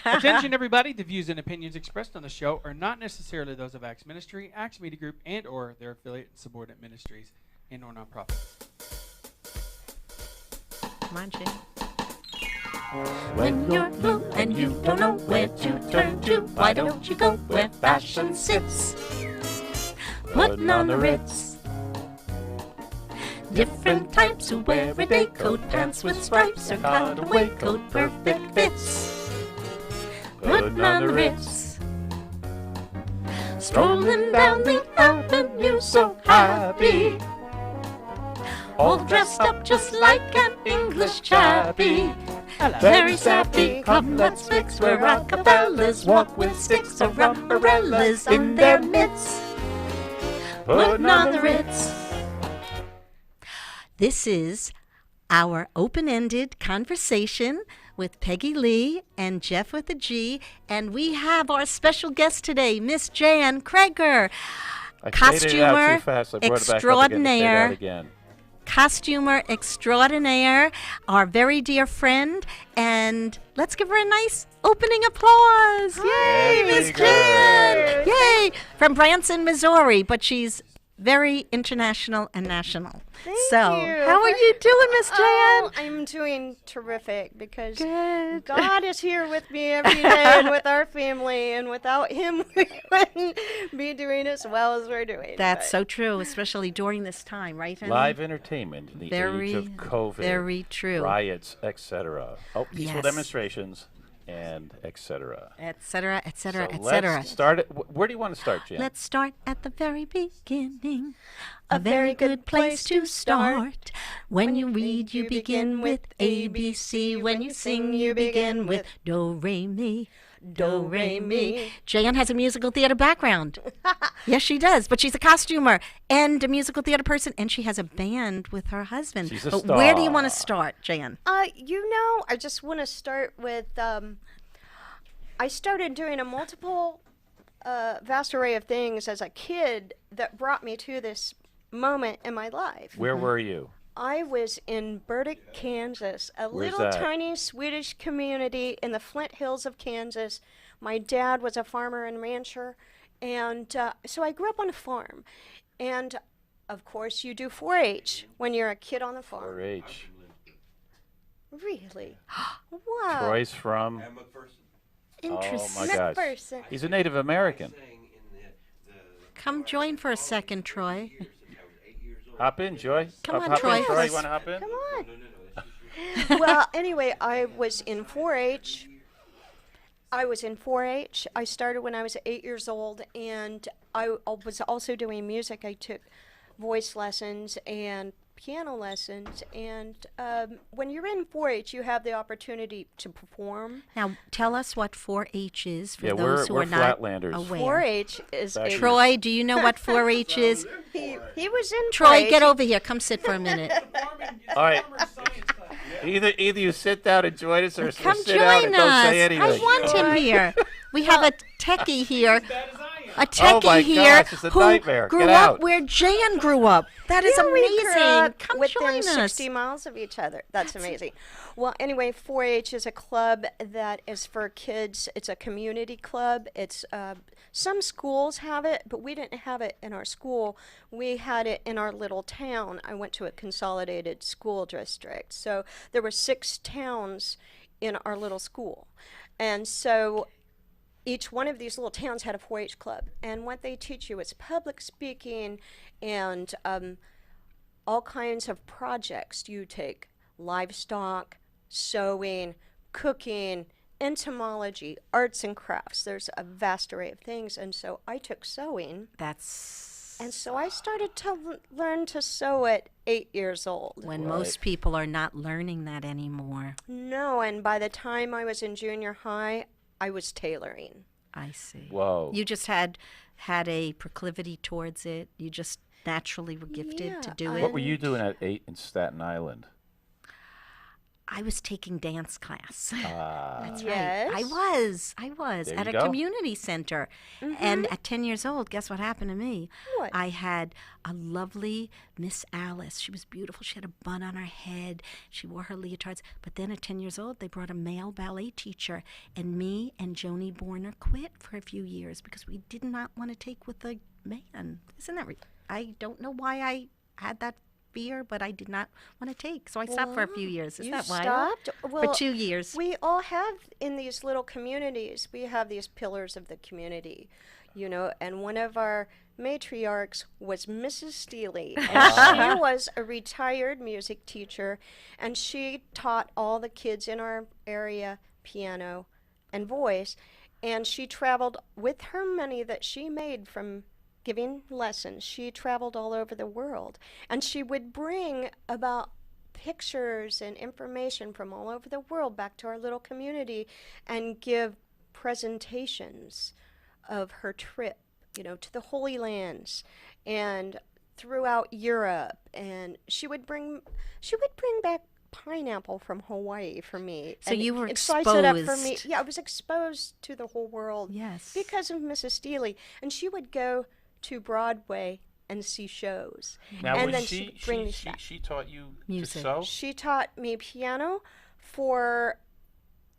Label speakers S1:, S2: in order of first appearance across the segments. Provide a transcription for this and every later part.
S1: Attention, everybody. The views and opinions expressed on the show are not necessarily those of Acts Ministry, Acts Media Group, and/or their affiliate and subordinate ministries and/or nonprofits.
S2: Come on, Jay.
S3: When you're blue and you don't know where to turn to, why don't you go where fashion sits? Putting on the Ritz. Different types who wear a day coat, pants with stripes, or cutaway coat, perfect fits. Putting on the Ritz. Strolling down the avenue so happy, all dressed up just like an English chappie. Very sappy, come let's fix where Rockefellers walk with sticks or umbrellas in their midst. Putting on the Ritz.
S2: This is our open-ended conversation with Peggy Lee and Jeff with a G, and we have our special guest today, Miss Jan Krager, costumer extraordinaire. Costumer extraordinaire, our very dear friend, and let's give her a nice opening applause. Yay, Miss Jan! Yay! From Branson, Missouri, but she's very international and national.
S4: Thank
S2: so,
S4: you.
S2: how are you doing, Miss Jan?
S4: Oh, I'm doing terrific because God is here with me every day and with our family, and without Him, we wouldn't be doing as well as we're doing.
S2: That's so true, especially during this time, right, honey?
S3: Live entertainment in the age of COVID,
S2: very true.
S3: riots, etc. Oh, peaceful
S2: Yes.
S3: demonstrations, and etc.
S2: Etc., etc.,
S3: So
S2: etc.
S3: let's start it. Where do you want to start, Jan?
S2: Let's start at the very beginning.
S4: A very good place to
S2: start. When you read, you begin with ABC. When you sing, you begin with Do, Re, Mi. Do, Re, Mi. Jan has a musical theater background. Yes, she does. But she's a costumer and a musical theater person, and she has a band with her husband.
S3: She's a
S2: But where do you
S3: star.
S2: want to start, Jan?
S4: I just want to start with, I started doing a multiple, vast array of things as a kid that brought me to this moment in my life.
S3: Where were you?
S4: I was in Burdick, Kansas, a
S3: Where's
S4: little
S3: that?
S4: tiny Swedish community in the Flint Hills of Kansas. My dad was a farmer and rancher, and so I grew up on a farm. And, of course, you do 4-H when you're a kid on the farm.
S3: 4-H.
S4: Really? Wow.
S3: Troy's from.
S2: Interesting.
S3: Oh my gosh.
S4: McPherson.
S3: He's a Native American.
S2: Come join for a second, Troy.
S3: Hop in, Joy.
S2: Come on,
S3: hop
S2: Troy.
S3: In, Troy. You want to hop in?
S4: Come on. Well, anyway, I was in 4-H. I started when I was 8 years old, and I was also doing music. I took voice lessons and piano lessons, and when you're in 4-H, you have the opportunity to perform.
S2: Now, tell us what 4-H is for
S3: Yeah,
S2: those who
S3: we're
S2: are not
S3: Flatlanders.
S2: aware.
S4: 4-H is
S3: Back
S4: a,
S3: in-
S2: Troy, do you know what 4-H is?
S4: he was in
S2: Troy,
S4: 4-H.
S2: get over here. Come sit for a minute.
S3: All right. Either you sit down and join us, or
S2: Come
S3: sit down and
S2: join
S3: don't
S2: us.
S3: say anything.
S2: I want him here. We have a techie here. A
S3: Oh my
S2: techie here
S3: gosh, it's a
S2: who
S3: nightmare.
S2: grew
S3: Get
S2: up
S3: out.
S2: where Jan grew up. That is
S4: Yeah, we grew
S2: amazing.
S4: up
S2: Come
S4: within
S2: join us.
S4: 60 miles of each other. That's amazing. Well, anyway, 4-H is a club that is for kids. It's a community club. It's some schools have it, but we didn't have it in our school. We had it in our little town. I went to a consolidated school district, so there were 6 towns in our little school, and so each one of these little towns had a 4-H club, and what they teach you is public speaking and all kinds of projects. You take livestock, sewing, cooking, entomology, arts and crafts. There's a vast array of things, and so I took sewing,
S2: That's
S4: and so I started to learn to sew at 8 years old.
S2: when most people are not learning that anymore.
S4: No, and by the time I was in junior high, I was tailoring.
S2: I see.
S3: Whoa.
S2: You just had a proclivity towards it. You just naturally were gifted to
S4: Yeah,
S2: do
S4: I-
S2: it.
S3: What were you doing at 8 in Staten Island?
S2: I was taking dance class. That's
S4: Yes.
S2: right. I was
S3: There
S2: at
S3: you
S2: a
S3: go.
S2: community center. And at 10 years old, guess what happened to me?
S4: What?
S2: I had a lovely Miss Alice. She was beautiful. She had a bun on her head. She wore her leotards. But then at 10 years old, they brought a male ballet teacher. And me and Joni Borner quit for a few years because we did not want to take with a man. Isn't that I don't know why I had that fear, but I did not want to take. So I stopped for a few years. Is
S4: You
S2: that why?
S4: stopped? Well,
S2: For 2 years.
S4: we all have in these little communities, we have these pillars of the community, and one of our matriarchs was Mrs. Steely, and she was a retired music teacher, and she taught all the kids in our area piano and voice, and she traveled with her money that she made from giving lessons. She traveled all over the world, and she would bring about pictures and information from all over the world back to our little community and give presentations of her trip, to the Holy Lands and throughout Europe. And she would bring back pineapple from Hawaii for me.
S2: So
S4: and
S2: you were
S4: slice it up for me.
S2: exposed.
S4: Yeah, I was exposed to the whole world
S2: Yes.
S4: because of Mrs. Steely. And she would go to Broadway and see shows.
S3: Now,
S4: and
S3: was
S4: then
S3: she
S4: bring these back.
S3: she taught you
S2: Music.
S3: to sew?
S4: She taught me piano for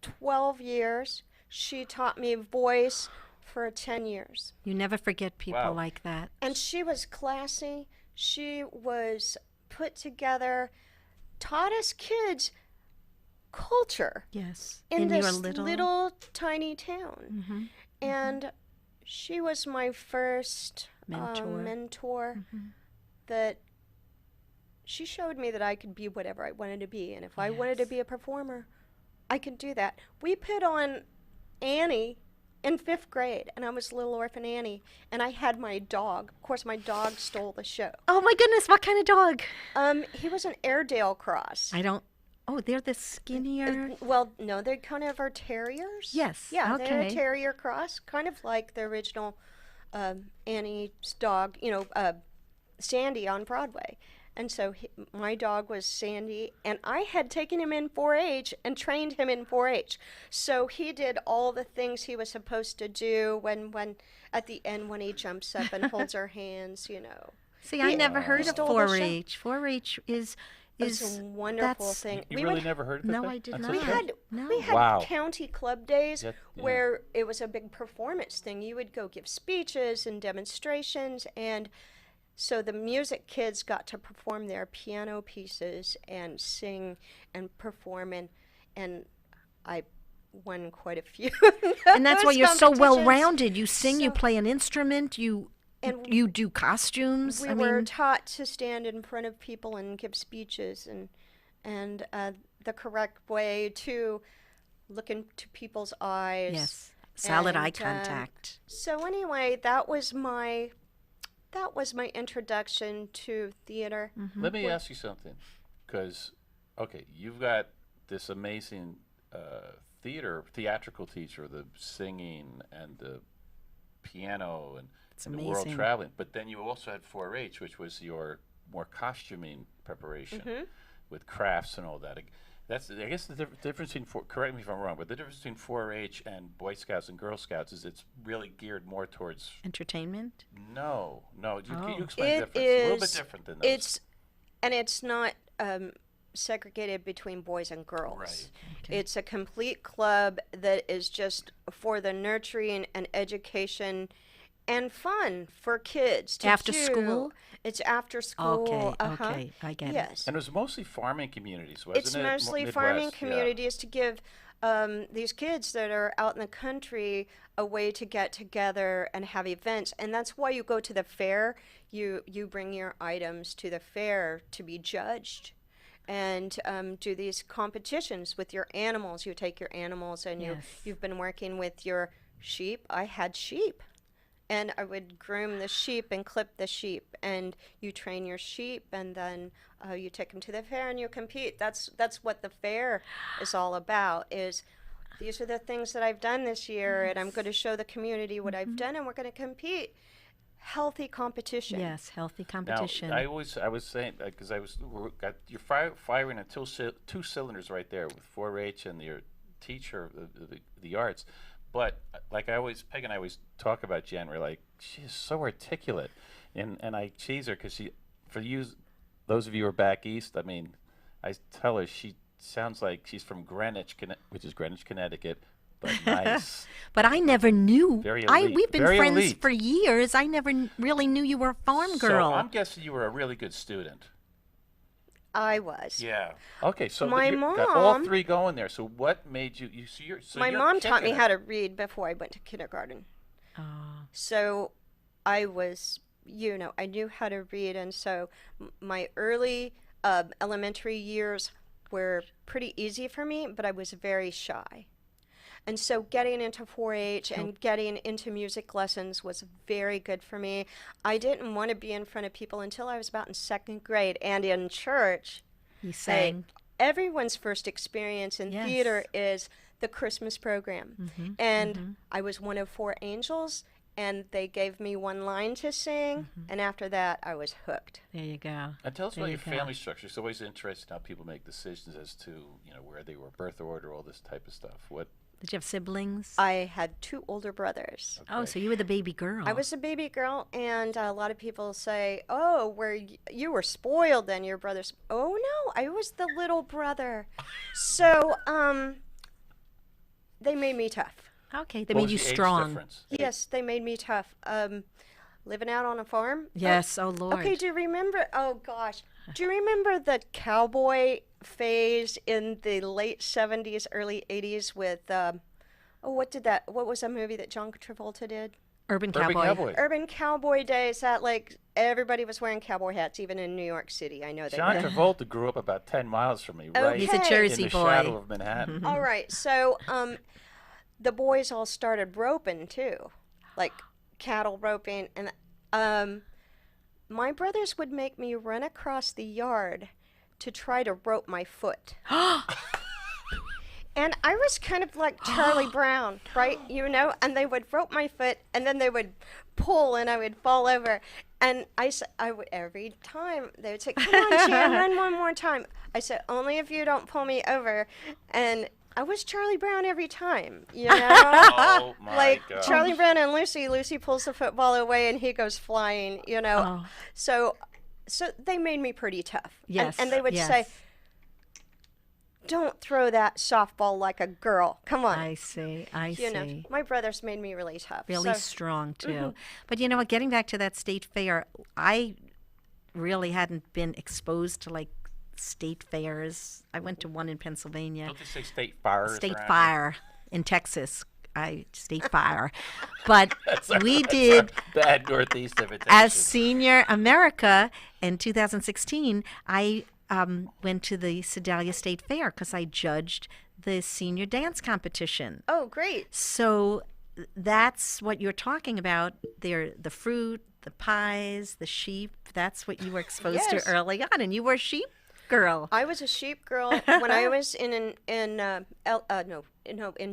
S4: 12 years. She taught me voice for 10 years.
S2: You never forget people
S3: Wow.
S2: like that.
S4: And she was classy. She was put together, taught us kids culture
S2: Yes.
S4: in
S2: your
S4: this
S2: little
S4: tiny town.
S2: Mhm.
S4: And she was my first mentor that she showed me that I could be whatever I wanted to be. And if I wanted to
S2: Yes.
S4: be a performer, I could do that. We put on Annie in 5th grade, and I was Little Orphan Annie, and I had my dog. Of course, my dog stole the show.
S2: Oh my goodness, what kind of dog?
S4: He was an Airedale cross.
S2: I don't. Oh, they're the skinnier.
S4: Well, no, they kind of are terriers.
S2: Yes,
S4: Yeah, they're a
S2: okay.
S4: terrier cross, kind of like the original Annie's dog, Sandy on Broadway. And so my dog was Sandy, and I had taken him in 4-H and trained him in 4-H. So he did all the things he was supposed to do when at the end when he jumps up and holds our hands,
S2: See, I never heard of
S4: Stole the show.
S2: 4-H. 4-H is
S4: It's a wonderful
S2: that's-
S4: thing.
S3: You
S4: We
S3: really
S4: would
S3: never heard of
S2: No,
S3: that?
S2: I did
S3: That's
S2: not.
S4: We
S3: okay.
S4: had
S2: No.
S4: we had
S3: Wow.
S4: county club days
S3: Yeah.
S4: where it was a big performance thing. You would go give speeches and demonstrations, and so the music kids got to perform their piano pieces and sing and perform, and I won quite a few.
S2: and that's why
S4: those
S2: you're so well
S4: competitions.
S2: rounded. You sing, you
S4: So-
S2: play an instrument, you do costumes.
S4: We
S2: I
S4: were
S2: mean,
S4: taught to stand in front of people and give speeches, and the correct way to look into people's eyes.
S2: yes, solid eye
S4: and,
S2: contact.
S4: So anyway, that was my introduction to theater.
S3: Let me ask you something, because, okay, you've got this amazing theatrical teacher, the singing and the piano and
S2: It's
S3: the world
S2: amazing.
S3: traveling, but then you also had 4-H, which was your more costuming preparation with crafts and all that. That's, I guess, the difference in correct me if I'm wrong, but the difference between 4-H and Boy Scouts and Girl Scouts is it's really geared more towards
S2: Entertainment.
S3: no. You explain the
S4: It
S3: difference. A little bit
S4: is-
S3: different than those.
S4: It's not segregated between boys and girls.
S3: Right.
S2: Okay.
S4: It's a complete club that is just for the nurturing and education and fun for kids to
S2: After
S4: do.
S2: school?
S4: It's after school.
S2: Okay, I get it.
S4: Yes.
S3: And it was mostly farming communities, wasn't it?
S4: It's mostly farming
S3: Midwest, yeah.
S4: communities to give these kids that are out in the country a way to get together and have events. And that's why you go to the fair. You bring your items to the fair to be judged and do these competitions with your animals. You take your animals and
S2: Yes.
S4: you've been working with your sheep. I had sheep. And I would groom the sheep and clip the sheep, and you train your sheep, and then you take them to the fair and you compete. That's what the fair is all about. Is these are the things that I've done this year, and I'm going to show the community what I've done, and we're going to compete. healthy competition.
S2: Yes, healthy
S3: Now,
S2: competition.
S3: I was saying because got you're firing on two cylinders right there with 4-H and your teacher of the arts, but like Peg and I always talk about Jen. We're like, she's so articulate, and I tease her because those of you who are back east. I mean, I tell her she sounds like she's from Greenwich, which is Greenwich, Connecticut, but nice.
S2: But I never knew.
S3: Very elite.
S2: We've been
S3: Very
S2: friends
S3: elite.
S2: for years. I never really knew you were a farm girl.
S3: So I'm guessing you were a really good student.
S4: I was.
S3: Yeah. Okay, so
S4: My
S3: you got all
S4: mom-
S3: three going there. So what made you?
S4: My mom taught me how to read before I went to kindergarten.
S2: Oh.
S4: So I was, I knew how to read. And so my early elementary years were pretty easy for me, but I was very shy. And so getting into 4-H and getting into music lessons was very good for me. I didn't want to be in front of people until I was about in second grade. And in church,
S2: You sang.
S4: everyone's first experience in
S2: Yes.
S4: theater is the Christmas program.
S2: Mm-hmm.
S4: And I was one of 4 angels, and they gave me one line to sing. And after that, I was hooked.
S2: There you go.
S3: And tell us
S2: There
S3: about
S2: you
S3: your
S2: go.
S3: family structure. It's always interesting how people make decisions as to where they were, birth order, all this type of stuff. What?
S2: Did you have siblings?
S4: I had 2 older brothers.
S2: Oh,
S3: Okay.
S2: so you were the baby girl.
S4: I was a baby girl, and a lot of people say, "Oh, you were spoiled then, your brothers." Oh no, I was the little brother. So, they made me tough.
S2: Okay, they
S3: What
S2: made
S3: was
S2: you
S3: the age
S2: strong.
S3: difference?
S4: Yes, they made me tough. Living out on a farm.
S2: Yes, oh Lord.
S4: Okay, do you remember? Oh gosh, do you remember the cowboy phase in the late '70s, early '80s with? What was that movie that John Travolta did?
S2: Urban
S3: Urban
S2: Cowboy.
S3: Cowboy.
S4: Urban Cowboy days. That like everybody was wearing cowboy hats, even in New York City. I know they
S3: John
S4: were.
S3: Travolta grew up about 10 miles from me, right
S2: He's a
S4: Okay.
S2: Jersey
S3: in the
S2: boy.
S3: shadow of Manhattan.
S4: All right, so the boys all started roping too, like cattle roping, and my brothers would make me run across the yard to try to rope my foot. And I was kind of like Charlie Brown, right? And they would rope my foot, and then they would pull, and I would fall over. And I would every time they would say, "Come on, Jan, run one more time." I said, "Only if you don't pull me over." And I was Charlie Brown every time,
S3: Oh my
S4: like
S3: God.
S4: Charlie Brown and Lucy. Lucy pulls the football away, and he goes flying.
S2: Oh.
S4: So they made me pretty tough.
S2: Yes,
S4: And they would
S2: yes.
S4: say, "Don't throw that softball like a girl. Come on."
S2: I see. I
S4: You know,
S2: see.
S4: my brothers made me really tough.
S2: Really
S4: So,
S2: strong too. But you know what? Getting back to that state fair, I really hadn't been exposed to like state fairs. I went to one in Pennsylvania.
S3: Don't they say state fires
S2: State
S3: around here?
S2: Fire in Texas. State Fire. But we did
S3: Bad Northeast imitation.
S2: as Senior America in 2016. I went to the Sedalia State Fair because I judged the senior dance competition.
S4: Oh, great.
S2: So that's what you're talking about. The fruit, the pies, the sheep. That's what you were exposed
S4: Yes.
S2: to early on, and you were a sheep girl.
S4: I was a sheep girl when I was in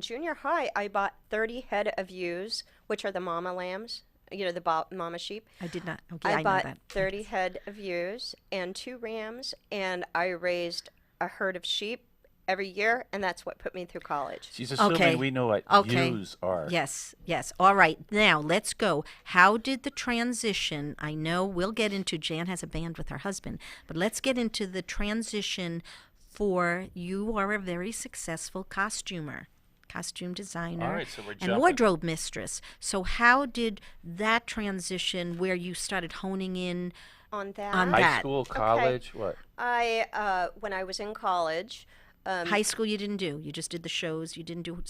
S4: junior high. I bought 30 head of ewes, which are the mama lambs. The mama sheep.
S2: I did not. Okay,
S4: I
S2: I know
S4: bought
S2: that.
S4: 30 head of ewes and 2 rams, and I raised a herd of sheep every year, and that's what put me through college.
S3: She's assuming
S2: Okay.
S3: we know what
S2: Okay.
S3: U's are.
S2: Yes, yes. All right. Now let's go. How did the transition? I know we'll get into Jan has a band with her husband, but let's get into the transition for you are a very successful costumer, costume designer,
S3: All right, so we're
S2: and
S3: jumping.
S2: wardrobe mistress. So how did that transition where you started honing in
S4: On that,
S2: On
S3: High
S2: that.
S3: school, college, what?
S4: when I was in college,
S2: high school? You didn't do. You just did the shows. You didn't do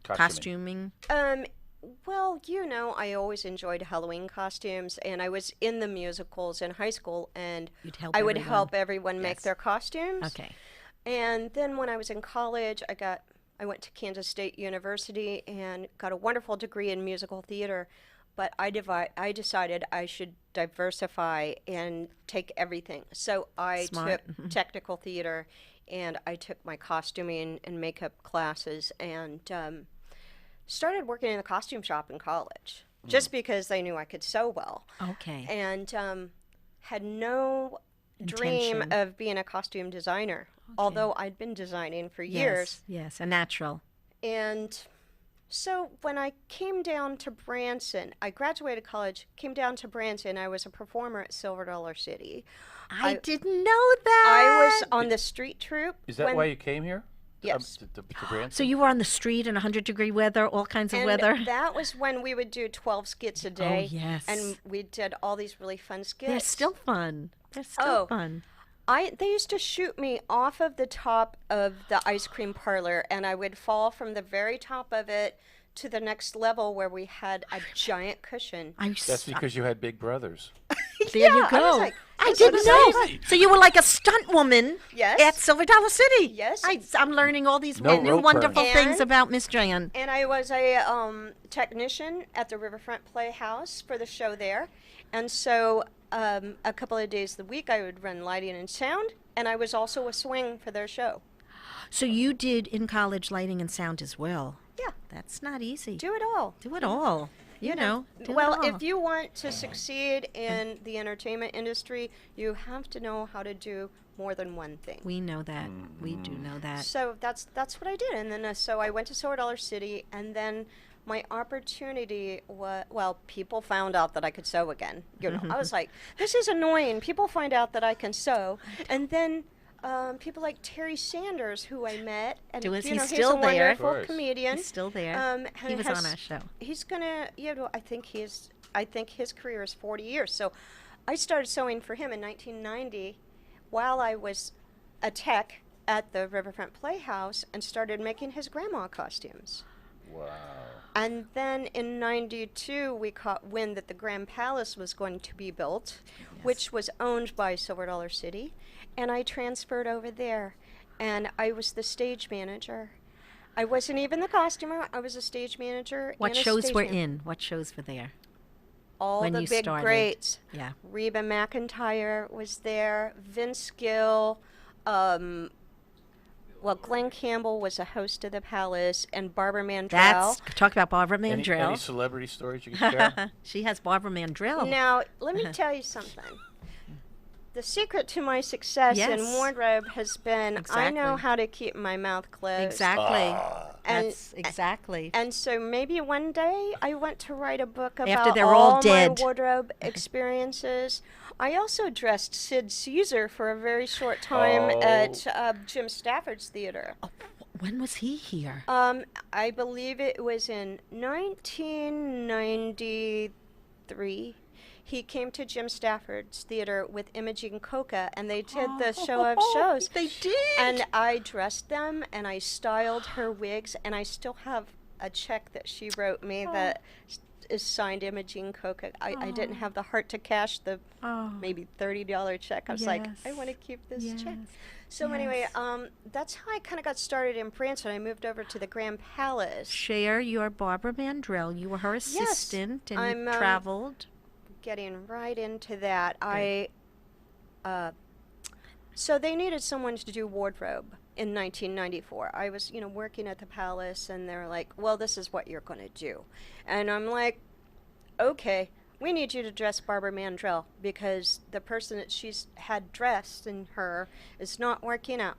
S2: costuming.
S4: well, I always enjoyed Halloween costumes, and I was in the musicals in high school, and
S2: You'd help
S4: I would
S2: everyone.
S4: help everyone make
S2: Yes.
S4: their costumes.
S2: Okay.
S4: And then when I was in college, I went to Kansas State University and got a wonderful degree in musical theater. But I decided I should diversify and take everything. So I
S2: Smart.
S4: took technical theater, and I took my costuming and makeup classes, and started working in a costume shop in college. just because they knew I could sew well.
S2: Okay.
S4: And had no dream
S2: Intention.
S4: of being a costume designer, although I'd been designing for years.
S2: Yes, a natural.
S4: And so when I came down to Branson, I graduated college, came down to Branson. I was a performer at Silver Dollar City.
S2: I didn't know that.
S4: I was on the street troupe.
S3: Is that
S4: when-
S3: why you came here?
S4: Yes.
S3: To Branson?
S2: So you were on the street in 100-degree weather, all kinds of
S4: And
S2: weather.
S4: that was when we would do 12 skits a day.
S2: yes.
S4: And we did all these really fun skits.
S2: They're still fun. They're still
S4: Oh.
S2: fun.
S4: They used to shoot me off of the top of the ice cream parlor, and I would fall from the very top of it to the next level where we had a giant cushion.
S3: That's because you had big brothers.
S2: There you
S4: I
S2: go.
S4: was like,
S2: I
S4: this
S2: didn't
S4: is
S2: know.
S3: amazing.
S2: So you were like a stunt woman
S4: Yes.
S2: at Silver Dollar City.
S4: Yes.
S2: I'm learning all these
S3: No
S2: new
S3: rope
S2: wonderful
S3: burn.
S2: things
S4: And-
S2: about Miss Jan.
S4: And I was a technician at the Riverfront Playhouse for the show there. And so a couple of days a week I would run lighting and sound, and I was also a swing for their show.
S2: So you did in college lighting and sound as well.
S4: Yeah,
S2: That's not easy.
S4: do it all.
S2: Do it all. You know. Do
S4: Well,
S2: it all.
S4: if you want to succeed in the entertainment industry, you have to know how to do more than one thing.
S2: We know that. We do know that.
S4: So that's what I did, and then so I went to Silver Dollar City, and then my opportunity was, well, people found out that I could sew again. You know, I was like, this is annoying. People find out that I can sew, and then people like Terry Sanders, who I met, and
S2: Is
S4: you
S2: he
S4: know,
S2: still
S4: he's a
S2: there?
S4: wonderful
S3: Of course.
S4: comedian.
S2: He's still there. He
S4: and
S2: was on our show.
S4: He's gonna, you know, I think his career is 40 years. So I started sewing for him in 1990 while I was a tech at the Riverfront Playhouse and started making his grandma costumes.
S3: Wow.
S4: And then in 92, we caught wind that the Grand Palace was going to be built, which was owned by Silver Dollar City. And I transferred over there, and I was the stage manager. I wasn't even the costumer. I was a stage manager.
S2: What
S4: and a
S2: shows
S4: stage
S2: were
S4: man-
S2: in? What shows were there?
S4: All
S2: when
S4: the
S2: you
S4: big
S2: started?
S4: greats.
S2: Yeah.
S4: Reba McEntire was there. Vince Gill. Well, Glenn Campbell was a host of the Palace, and Barbara Mandrell.
S2: Talk about Barbara
S3: Any
S2: Mandrell.
S3: celebrity stories you can share?
S2: She has Barbara Mandrell.
S4: Now, let me tell you something. The secret to my success in
S2: Yes.
S4: wardrobe has been I know
S2: Exactly.
S4: how to keep my mouth closed.
S2: Exactly.
S4: And-
S2: That's exactly.
S4: And so maybe one day I want to write a book about
S2: After they're all
S4: my
S2: dead.
S4: wardrobe experiences. I also dressed Sid Caesar for a very short time
S3: Oh.
S4: at Jim Stafford's theater.
S2: When was he here?
S4: I believe it was in 1993. He came to Jim Stafford's theater with Imogene Coca, and they did the show of shows.
S2: They did.
S4: And I dressed them, and I styled her wigs, and I still have a check that she wrote me that is signed Imogene Coca. I didn't have the heart to cash the maybe $30 check. I was like, I
S2: Yes.
S4: want to keep this check.
S2: Yes.
S4: So anyway, that's how I kind of got started in Branson. I moved over to the Grand Palace.
S2: Share your Barbara Mandrell. You were her assistant and
S4: I'm,
S2: traveled.
S4: Getting right into that, so they needed someone to do wardrobe in 1994. I was, working at the Palace, and they're like, well, this is what you're going to do. And I'm like, okay, we need you to dress Barbara Mandrell because the person that she's had dressed in her is not working out.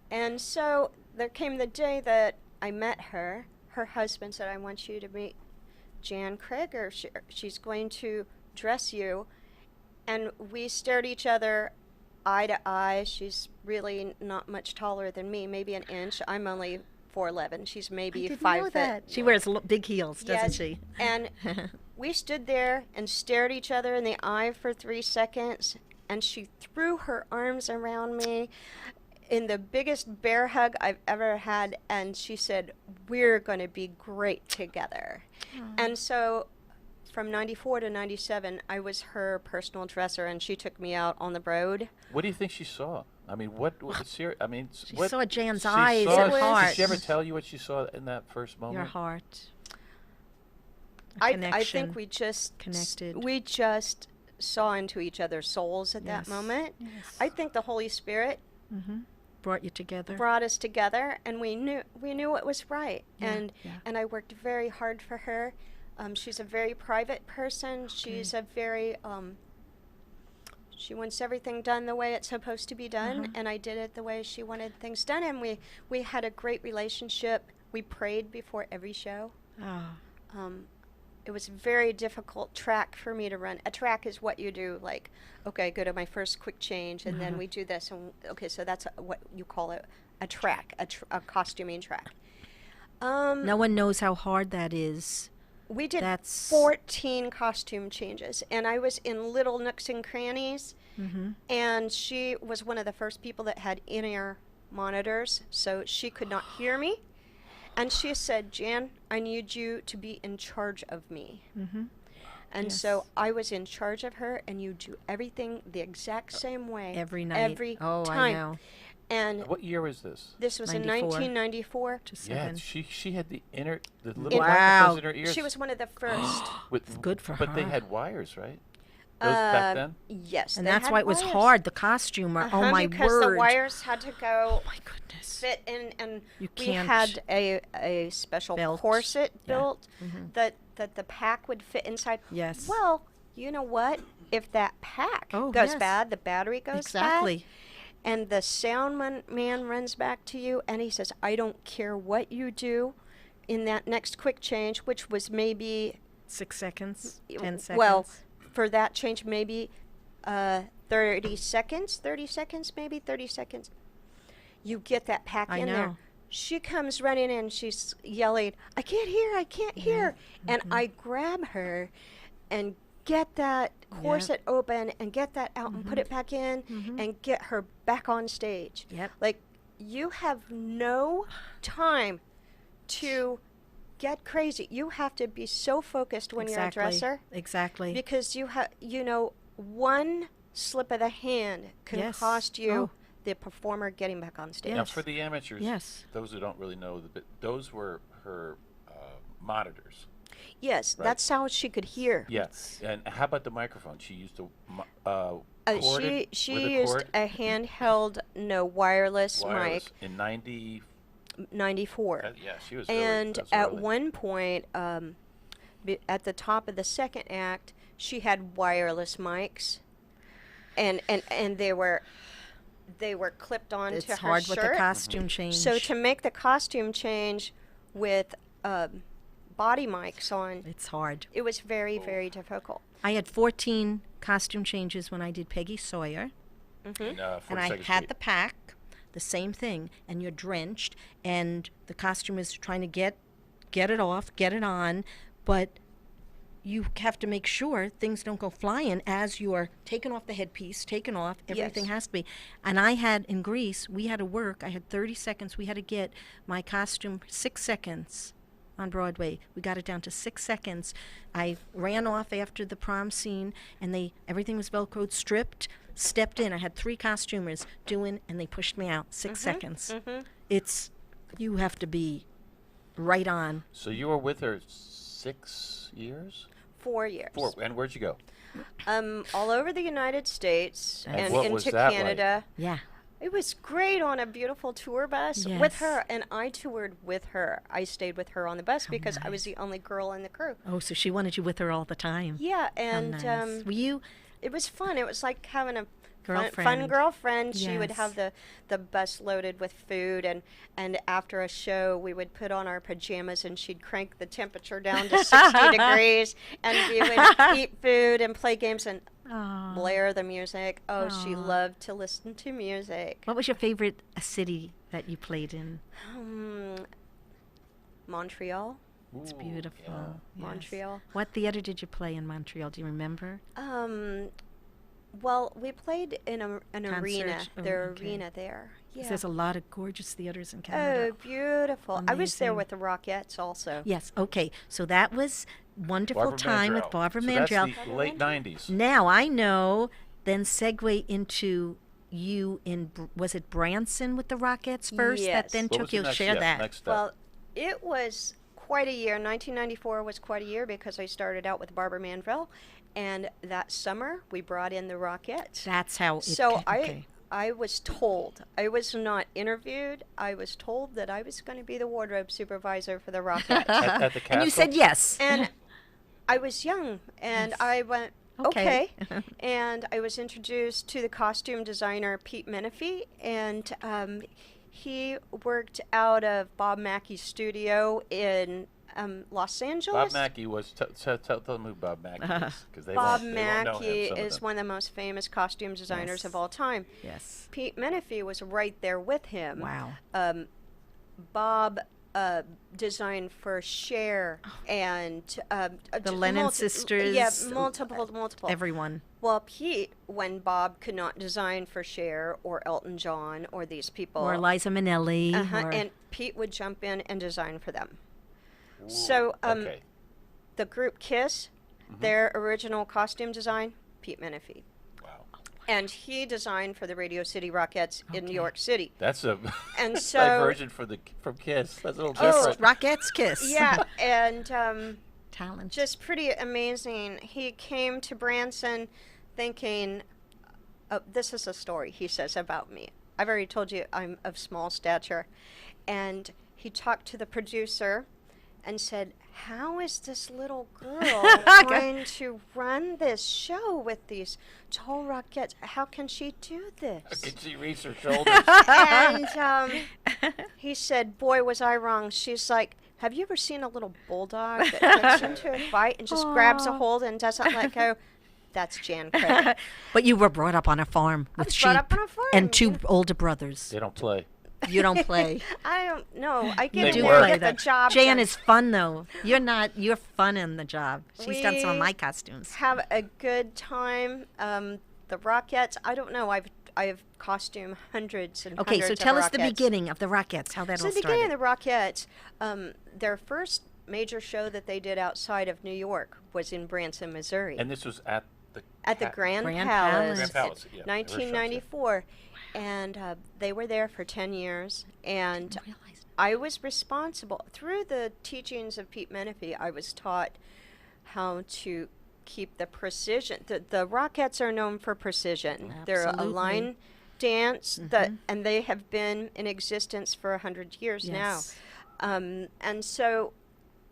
S4: And so there came the day that I met her. Her husband said, I want you to meet Jan Krager. She's going to dress you. And we stared each other eye to eye. She's really not much taller than me, maybe an inch. I'm only 4'11". She's maybe 5 foot.
S2: She wears big heels, doesn't
S4: Yes,
S2: she?
S4: And we stood there and stared each other in the eye for 3 seconds, and she threw her arms around me in the biggest bear hug I've ever had, and she said, we're going to be great together. And so from 94 to 97, I was her personal dresser, and she took me out on the road.
S3: What do you think she saw? I mean, what I mean,
S2: She
S3: what
S2: saw Jan's
S3: she
S2: eyes
S3: saw-
S2: and heart.
S3: Did she ever tell you what she saw in that first moment?
S2: Your heart.
S4: I
S2: Connection.
S4: think we just
S2: Connected.
S4: we just saw into each other's souls at
S2: Yes.
S4: that moment.
S2: Yes.
S4: I think the Holy Spirit
S2: Brought you together.
S4: brought us together, and we knew it was right.
S2: Yeah,
S4: And
S2: yeah.
S4: and I worked very hard for her. She's a very private person. She's a very she wants everything done the way it's supposed to be done, and I did it the way she wanted things done, and we had a great relationship. We prayed before every show. It was a very difficult track for me to run. A track is what you do, like, okay, go to my first quick change, and then we do this, and okay, so that's what you call a track, a costuming track.
S2: No one knows how hard that is.
S4: We did
S2: That's
S4: 14 costume changes, and I was in little nooks and crannies, and she was one of the first people that had in-ear monitors, so she could not hear me. And she said, Jan, I need you to be in charge of me. And so I was in charge of her, and you do everything the exact same way.
S2: every night.
S4: Every
S2: oh,
S4: time.
S2: I know.
S4: And
S3: What year was this?
S4: this was
S2: 94.
S4: in 1994.
S2: Just
S3: Yeah,
S2: seven.
S3: she had the little
S2: Wow.
S3: microphones in her ears.
S4: She was one of the first.
S3: with,
S2: Good for
S3: but they
S2: her.
S3: had wires, right? Those back then?
S4: Yes.
S2: And
S4: they
S2: that's
S4: had
S2: why it was
S4: wires.
S2: hard. The costumer. Oh my
S4: because
S2: word.
S4: the wires had to go
S2: Oh my goodness.
S4: fit in, and
S2: You
S4: we
S2: can't-
S4: had a special
S2: Belt.
S4: corset
S2: Yeah.
S4: built that the pack would fit inside.
S2: Yes.
S4: Well, you know what? If that pack
S2: Oh,
S4: goes
S2: yes.
S4: bad, the battery goes
S2: Exactly.
S4: bad. And the sound man runs back to you, and he says, I don't care what you do in that next quick change, which was maybe
S2: 6 seconds. 10 seconds.
S4: well, for that change, maybe 30 seconds, maybe 30 seconds. You get that pack
S2: I
S4: in there.
S2: know.
S4: She comes running in, she's yelling, I can't hear, I can't hear. And I grab her and get that corset open and get that out and put it back in and get her back on stage.
S2: Yep.
S4: Like, you have no time to get crazy. You have to be so focused when you're a dresser.
S2: Exactly.
S4: Because one slip of the hand can
S2: Yes.
S4: cost you
S2: Oh.
S4: the performer getting back on stage.
S3: Now,
S2: Yes.
S3: for the amateurs,
S2: Yes.
S3: those who don't really know, those were her monitors.
S4: Yes,
S3: Right.
S4: that's how she could hear.
S3: Yes. And how about the microphone? She used to
S4: She
S3: with a
S4: used
S3: cord?
S4: a handheld, no wireless,
S3: wireless in 90.
S4: mic, 94.
S3: Yeah, she was.
S4: And
S3: that's
S4: at
S3: early.
S4: one point, at the top of the second act, she had wireless mics, and they were clipped onto
S2: It's
S4: her
S2: hard
S4: shirt.
S2: with the costume change.
S4: So to make the costume change with body mics on,
S2: it's hard.
S4: it was very, very difficult.
S2: I had 14 costume changes when I did Peggy Sawyer.
S3: In,
S2: And I
S3: 42nd
S2: had
S3: Street.
S2: the pack, the same thing, and you're drenched, and the costume is trying to get it off, get it on, but you have to make sure things don't go flying as you're taking off the headpiece, taking off, everything
S4: Yes.
S2: has to be. And I had, in Greece, we had to work, I had 30 seconds, we had to get my costume 6 seconds on Broadway. We got it down to 6 seconds. I ran off after the prom scene, and everything was Velcroed, stripped, stepped in. I had 3 costumers doing, and they pushed me out 6 seconds. It's, you have to be right on.
S3: So you were with her 6 years?
S4: 4 years.
S3: 4. And where'd you go?
S4: All over the United States
S2: And
S4: and
S3: what was
S4: into
S3: that like?
S4: Canada.
S2: Yeah.
S4: It was great on a beautiful tour bus with
S2: Yes.
S4: her, and I toured with her. I stayed with her on the bus because I was the only girl in the crew.
S2: Oh, so she wanted you with her all the time.
S4: Yeah,
S2: How
S4: and
S2: nice. Were you?
S4: it was fun. It was like having a fun
S2: Girlfriend.
S4: girlfriend. She would
S2: Yes.
S4: have the bus loaded with food, and after a show, we would put on our pajamas, and she'd crank the temperature down to 60 degrees, and we would eat food and play games and
S2: Aw.
S4: blare the music. Oh, she
S2: Aw.
S4: loved to listen to music.
S2: What was your favorite city that you played in?
S4: Montreal.
S2: It's
S3: Ooh,
S2: beautiful.
S3: yeah.
S2: Yes.
S4: Montreal.
S2: What theater did you play in Montreal? Do you remember?
S4: Well, we played in an
S2: Concert?
S4: arena.
S2: Oh,
S4: The
S2: okay.
S4: arena there.
S2: 'Cause
S4: Yeah.
S2: there's a lot of gorgeous theaters in
S4: Oh,
S2: Canada.
S4: beautiful. I was there
S2: Amazing.
S4: with the Rockettes also.
S2: Yes. Okay. So that was wonderful
S3: Barbara
S2: time
S3: Mandrell.
S2: with Barbara
S3: So
S2: Mandrell.
S3: that's the late 90s.
S2: Now I know. Then segue into you in was it Branson with the Rockettes first? That
S4: Yes.
S2: then
S3: What
S2: took
S3: was the
S2: you.
S3: next,
S2: Share
S3: yeah,
S2: that.
S3: next step?
S4: Well, it was quite a year. 1994 was quite a year because I started out with Barbara Mandrell, and that summer we brought in the Rockettes.
S2: That's how. It
S4: So
S2: okay.
S4: I was told, I was not interviewed, I was told that I was going to be the wardrobe supervisor for the Rockettes.
S3: at the castle?
S2: And you said yes.
S4: And I was young, and
S2: Yes.
S4: I went,
S2: Okay.
S4: okay. And I was introduced to the costume designer, Pete Menifee, and he worked out of Bob Mackey's studio in Los Angeles.
S3: Bob Mackey was. Tell them who Bob Mackey is, because they
S4: Bob
S3: won't, they won't know him,
S4: Mackey
S3: some of
S4: is
S3: them.
S4: one of the most famous costume designers
S2: Yes.
S4: of all time.
S2: Yes.
S4: Pete Menifee was right there with him.
S2: Wow.
S4: Bob designed for Cher and
S2: The Lennon sisters.
S4: Yeah, multiple.
S2: Everyone.
S4: Well, Pete, when Bob could not design for Cher or Elton John or these people,
S2: Or Liza Minnelli. Or,
S4: and Pete would jump in and design for them.
S3: Ooh,
S4: So,
S3: okay.
S4: the group Kiss, their original costume design, Pete Menifee.
S3: Wow.
S4: And he designed for the Radio City Rockettes in New
S2: Okay.
S4: York City.
S3: That's a
S4: And so,
S3: diversion from Kiss. That's a little
S4: Oh,
S3: different.
S2: Rockettes Kiss.
S4: yeah, and
S2: Talent.
S4: just pretty amazing. He came to Branson thinking, this is a story, he says, about me. I've already told you I'm of small stature. And he talked to the producer and said, how is this little girl going to run this show with these tall Rockettes? How can she do
S3: Can
S4: this?
S3: she reach her shoulders?
S4: And he said, boy, was I wrong. She's like, have you ever seen a little bulldog that gets into a fight and just grabs a hold and doesn't let go? That's Jan Craig.
S2: But you were brought up on a farm with
S4: was
S2: sheep
S4: brought up on a farm,
S2: and two
S4: yeah.
S2: older brothers.
S3: They don't play.
S2: You don't play.
S4: I don't know. I
S2: You
S4: get
S3: They
S4: in
S2: do
S4: there and
S3: work.
S2: play
S4: get
S2: that.
S4: the job
S2: Jan
S4: done.
S2: is fun though. You're not. You're fun in the job. She's done some of
S4: We
S2: my costumes.
S4: Have a good time. The Rockettes, I don't know. I've costumed hundreds and
S2: Okay, so
S4: hundreds
S2: tell
S4: of
S2: us the
S4: Rockettes.
S2: beginning of the Rockettes. How that
S4: So
S2: all
S4: the beginning
S2: started.
S4: of the Rockettes, their first major show that they did outside of New York was in Branson, Missouri.
S3: And this was at the
S4: At the Grand
S2: Grand
S4: Palace,
S2: Palace.
S3: Grand Palace, yeah, I heard
S4: 1994. And they were there for 10 years. And
S2: Didn't realize.
S4: I was responsible. Through the teachings of Pete Menifee, I was taught how to keep the precision. The Rockettes are known for precision. They're a
S2: Absolutely.
S4: line dance, and they have been in existence for 100 years
S2: Yes.
S4: now. And so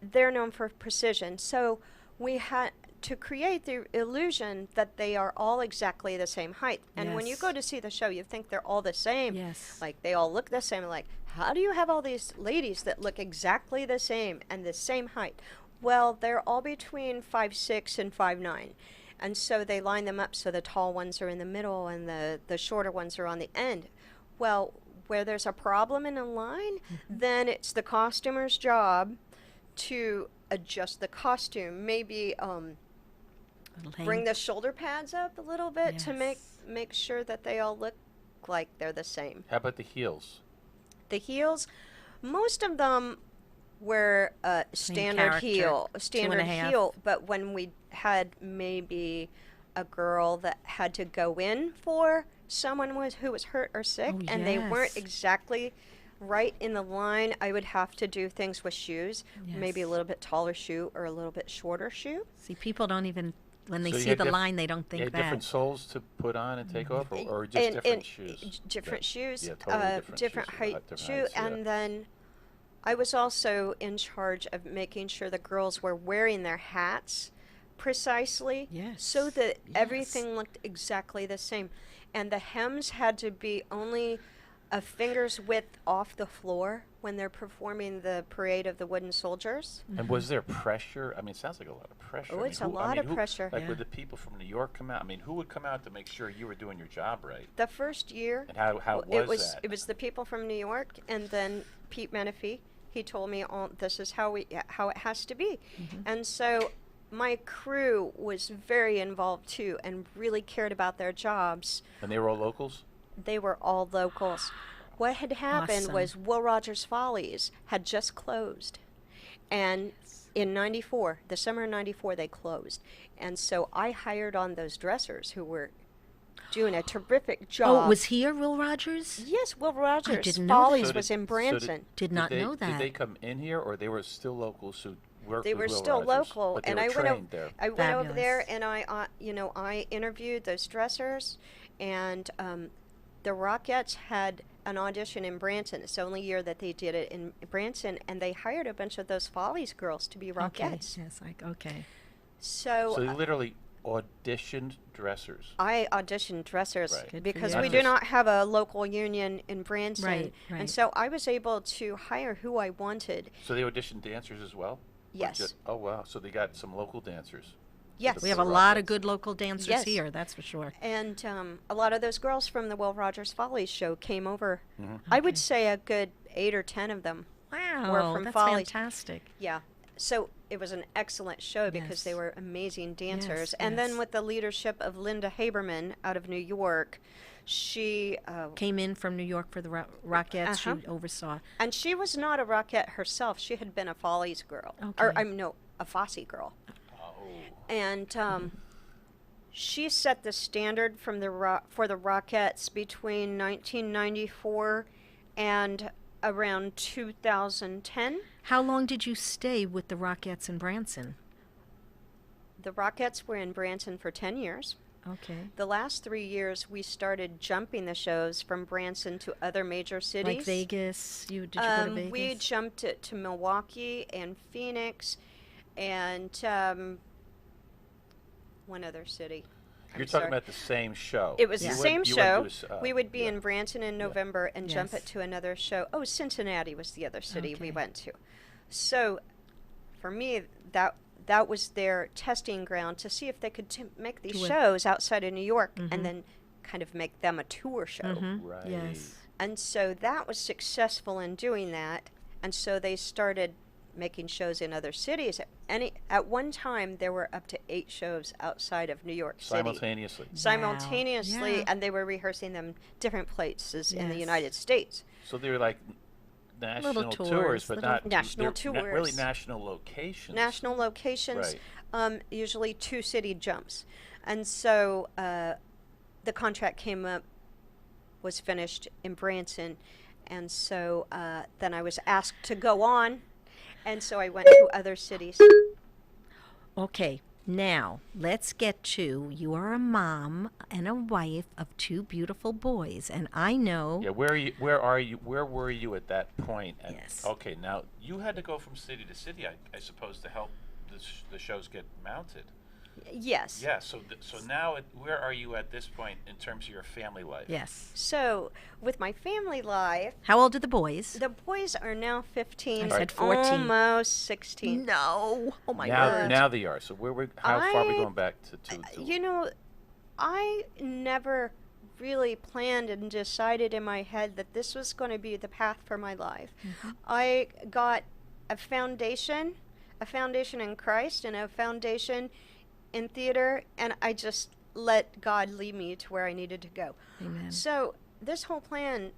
S4: they're known for precision. So we had to create the illusion that they are all exactly the same height. And when you
S2: Yes.
S4: go to see the show, you think they're all the same.
S2: Yes.
S4: Like they all look the same. Like, how do you have all these ladies that look exactly the same and the same height? Well, they're all between 5'6" and 5'9". And so they line them up so the tall ones are in the middle and the shorter ones are on the end. Well, where there's a problem in a line, then it's the costumer's job to adjust the costume. Maybe bring the shoulder pads up a little bit to
S2: Yes.
S4: make sure that they all look like they're the same.
S3: How about the heels?
S4: The heels, most of them were standard
S2: character,
S4: heel,
S2: 2.5.
S4: heel. But when we had maybe a girl that had to go in for someone who was hurt or sick,
S2: Oh,
S4: and they weren't
S2: yes.
S4: exactly right in the line, I would have to do things with shoes, maybe a
S2: Yes.
S4: little bit taller shoe or a little bit shorter shoe.
S2: See, people don't even when they
S3: So you
S2: see
S3: had
S2: the
S3: diff-
S2: line, they don't
S3: You
S2: think
S3: had
S2: that.
S3: different soles to put on and take off, or just
S4: And-
S3: different
S4: and
S3: shoes?
S4: different shoes,
S3: Yeah, totally different shoes,
S4: height
S3: different
S4: shoe,
S3: heights, yeah.
S4: and then I was also in charge of making sure the girls were wearing their hats precisely,
S2: Yes,
S4: so that
S2: yes.
S4: everything looked exactly the same, and the hems had to be only a finger's width off the floor when they're performing the parade of the wooden soldiers.
S3: And was there pressure? I mean, it sounds like a lot of pressure.
S4: Oh,
S3: I mean,
S4: it's a
S3: who- I
S4: lot
S3: mean,
S4: of
S3: who-
S4: pressure.
S3: Like,
S2: Yeah.
S3: would the people from New York come out? I mean, who would come out to make sure you were doing your job right?
S4: The first year,
S3: And how
S4: it
S3: was
S4: was
S3: that?
S4: it was the people from New York, and then Pete Menifee. He told me, "Oh, this is how it has to be," and so my crew was very involved too, and really cared about their jobs.
S3: And they were all locals?
S4: They were all locals. What had happened
S2: Awesome.
S4: was Will Rogers Follies had just closed, and in '94, the summer of '94, they closed, and so I hired on those dressers who were doing a terrific job.
S2: Oh, was here Will Rogers?
S4: Yes, Will Rogers
S2: didn't know
S4: Follies
S3: So
S4: was
S3: did-
S4: in
S3: so
S4: Branson.
S2: Did not
S3: they,
S2: know that.
S3: Did they come in here, or they were still locals who worked
S4: They
S3: with
S4: were
S3: Will
S4: still
S3: Rogers,
S4: local,
S3: but they
S4: and
S3: were
S4: I went
S3: trained there?
S4: I went over there
S2: Fabulous.
S4: and I interviewed those dressers, and the Rockettes had an audition in Branson. It's the only year that they did it in Branson, and they hired a bunch of those Follies girls to be
S2: Okay.
S4: Rockettes.
S2: Yes, like okay.
S4: So,
S3: So they literally auditioned dressers.
S4: I auditioned dressers
S3: Right.
S2: Good for
S4: because
S2: you.
S4: we
S3: Not
S4: do
S3: just-
S4: not have a local union in Branson.
S2: Right,
S4: And
S2: right.
S4: so I was able to hire who I wanted.
S3: So they auditioned dancers as well? Or
S4: Yes.
S3: oh, wow. So they got some local dancers.
S4: Yes.
S2: We have a
S3: the
S2: lot of
S3: Rockettes.
S2: good local dancers
S4: Yes.
S2: here, that's for sure.
S4: And a lot of those girls from the Will Rogers Follies show came over.
S3: Mm-hmm.
S4: I would say a good 8 or 10 of them.
S2: Wow,
S4: from
S2: that's
S4: Follies.
S2: fantastic.
S4: Yeah. So it was an excellent show because they
S2: Yes.
S4: were amazing dancers.
S2: Yes,
S4: And
S2: yes.
S4: then with the leadership of Linda Haberman out of New York, she
S2: Came in from New York for the Rockettes.
S4: Uh-huh.
S2: She oversaw.
S4: and she was not a Rockette herself. She had been a Follies girl.
S2: Okay.
S4: Or no, a Fosse girl.
S3: Oh.
S4: And she set the standard from for the Rockettes between 1994 and around 2010.
S2: How long did you stay with the Rockettes in Branson?
S4: The Rockettes were in Branson for 10 years.
S2: Okay.
S4: The last 3 years, we started jumping the shows from Branson to other major cities.
S2: Like Vegas? Did you go to Vegas?
S4: We jumped it to Milwaukee and Phoenix and one other city.
S3: You're
S4: I'm
S3: talking
S4: sorry.
S3: about the same show.
S4: It was
S2: Yeah.
S4: the
S3: You
S4: same
S3: went- you
S4: show.
S3: went to a s-
S4: We would be
S3: yeah.
S4: in Branson in November and jump
S2: Yes.
S4: it to another show. Oh, Cincinnati was the other city we
S2: Okay.
S4: went to. So, for me, that was their testing ground to see if they could make these
S2: To win.
S4: shows outside of New York
S2: Mhm.
S4: and then kind of make them a tour show.
S2: Mhm.
S3: Right.
S2: Yes.
S4: And so that was successful in doing that. And so they started making shows in other cities. At one time, there were up to 8 shows outside of New York City.
S3: Simultaneously.
S4: Simultaneously,
S2: Yeah.
S4: and they were rehearsing them different places in the
S2: Yes.
S4: United States.
S3: So they were like national
S2: tours,
S3: tours, but
S2: little-
S3: not
S4: National
S3: they're really
S4: tours.
S3: national locations.
S4: National locations,
S3: Right.
S4: usually 2 city jumps. And so the contract came up, was finished in Branson. And so then I was asked to go on. And so I went to other cities.
S2: Okay, now let's get to you are a mom and a wife of 2 beautiful boys, and I know
S3: Yeah, where were you at that point? And,
S2: Yes.
S3: Okay, now you had to go from city to city, I suppose, to help the shows get mounted.
S4: Yes.
S3: Yeah. So now, where are you at this point in terms of your family life?
S2: yes.
S4: So with my family life,
S2: How old are the boys?
S4: the boys are now 15,
S2: I said 14.
S4: almost 16.
S2: No. Oh my
S3: Now,
S2: God.
S3: now they are. So how far are we
S4: I-
S3: going back to
S4: You know, I never really planned and decided in my head that this was going to be the path for my life. I got a foundation in Christ and a foundation in theater, and I just let God lead me to where I needed to go.
S2: Amen.
S4: So this whole plan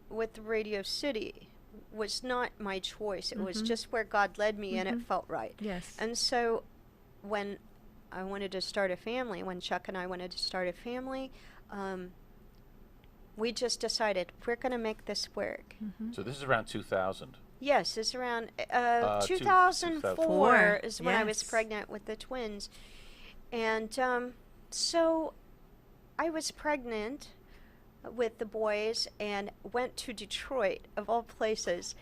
S4: with Radio City was not my choice. It was just where God led me, and it felt right.
S2: Yes.
S4: And so when I wanted to start a family, when Chuck and I wanted to start a family, we just decided we're going to make this work.
S3: So this is around 2000.
S4: Yes, it's around
S3: 2004
S4: 2004 is when I was
S2: yes.
S4: pregnant with the twins. And so I was pregnant with the boys and went to Detroit, of all places.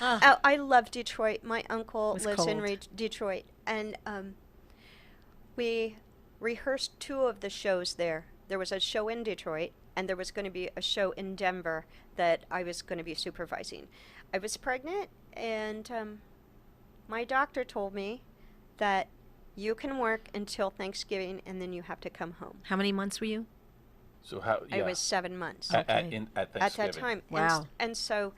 S4: I love Detroit. My uncle
S2: was
S4: lives in
S2: cold.
S4: Detroit. And we rehearsed 2 of the shows there. There was a show in Detroit, and there was going to be a show in Denver that I was going to be supervising. I was pregnant, and my doctor told me that you can work until Thanksgiving, and then you have to come home.
S2: How many months were you?
S3: So how? Yeah.
S4: I was 7 months
S3: at
S2: Okay.
S3: at
S4: at
S3: Thanksgiving.
S4: that time.
S2: Wow.
S4: And so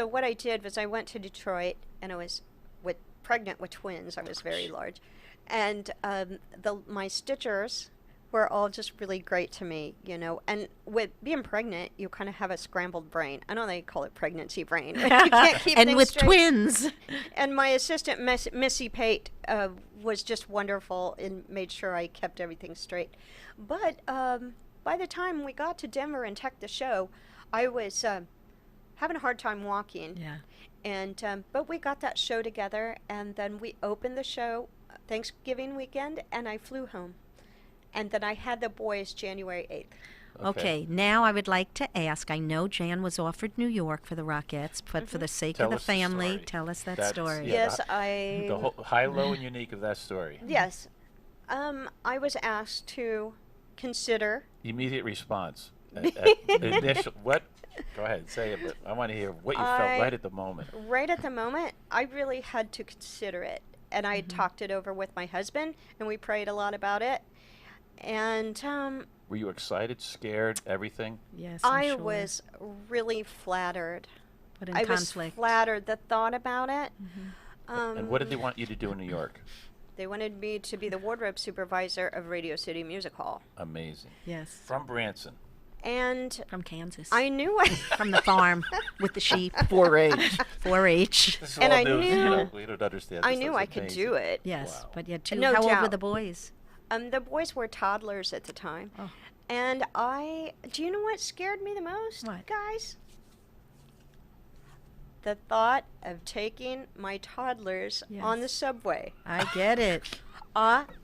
S4: what I did was I went to Detroit, and I was pregnant with twins. I was very large, and my stitchers were all just really great to me, you know. And with being pregnant, you kind of have a scrambled brain. I know they call it pregnancy brain. You can't keep
S2: and
S4: things
S2: with
S4: straight.
S2: twins.
S4: And my assistant, Missy Pate, was just wonderful and made sure I kept everything straight. But by the time we got to Denver and teched the show, I was having a hard time walking.
S2: Yeah.
S4: And but we got that show together, and then we opened the show Thanksgiving weekend, and I flew home. And then I had the boys January 8th.
S2: Okay, now I would like to ask. I know Jan was offered New York for the Rockettes, but for the sake
S5: Tell
S2: of the
S5: us the
S2: family,
S5: story.
S2: tell us that
S5: That's-
S2: story.
S5: yeah.
S4: Yes,
S5: The whole high, low, and unique of that story.
S4: Yes. I was asked to consider.
S5: Immediate response. Initial. What? Go ahead, say it. But I want to hear what you felt right at the moment.
S4: Right at the moment, I really had to consider it. And I talked it over with my husband, and we prayed a lot about it. And
S5: Were you excited, scared, everything?
S2: Yes,
S4: I
S2: sure.
S4: was really flattered.
S2: But in
S4: I
S2: conflict.
S4: was flattered, the thought about it.
S5: And what did they want you to do in New York?
S4: They wanted me to be the wardrobe supervisor of Radio City Music Hall.
S5: Amazing.
S2: Yes.
S5: From Branson.
S4: And
S2: From Kansas.
S4: I knew I...
S2: From the farm with the sheep.
S5: 4-H.
S2: 4-H.
S5: This is
S4: And
S5: all
S4: I
S5: news, you
S4: knew-
S5: know, we don't understand.
S4: I
S5: this.
S4: knew
S5: That's
S4: I could
S5: amazing.
S4: do it.
S2: Yes,
S5: Wow.
S2: but you had two.
S4: No
S2: How old were
S4: doubt.
S2: the boys?
S4: The boys were toddlers at the time.
S2: Oh.
S4: And do you know what scared me the most,
S2: What?
S4: guys? The thought of taking my toddlers on the
S2: Yes.
S4: subway.
S2: I get it.